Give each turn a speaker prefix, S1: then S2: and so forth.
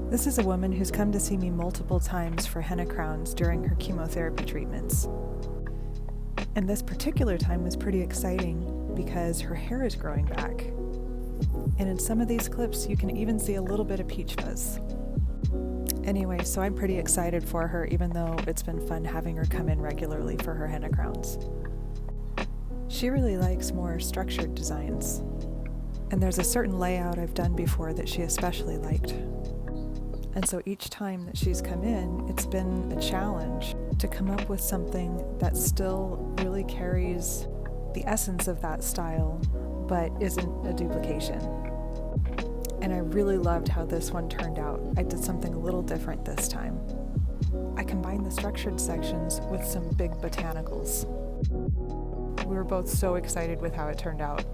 S1: This is a woman who's come to see me multiple times for henna crowns during her chemotherapy treatments. And this particular time was pretty exciting because her hair is growing back. And in some of these clips, you can even see a little bit of peach fuzz. Anyway, so I'm pretty excited for her, even though it's been fun having her come in regularly for her henna crowns. She really likes more structured designs. And there's a certain layout I've done before that she especially liked. And so each time that she's come in, it's been a challenge to come up with something that still really carries the essence of that style, but isn't a duplication. And I really loved how this one turned out. I did something a little different this time. I combined the structured sections with some big botanicals. We were both so excited with how it turned out.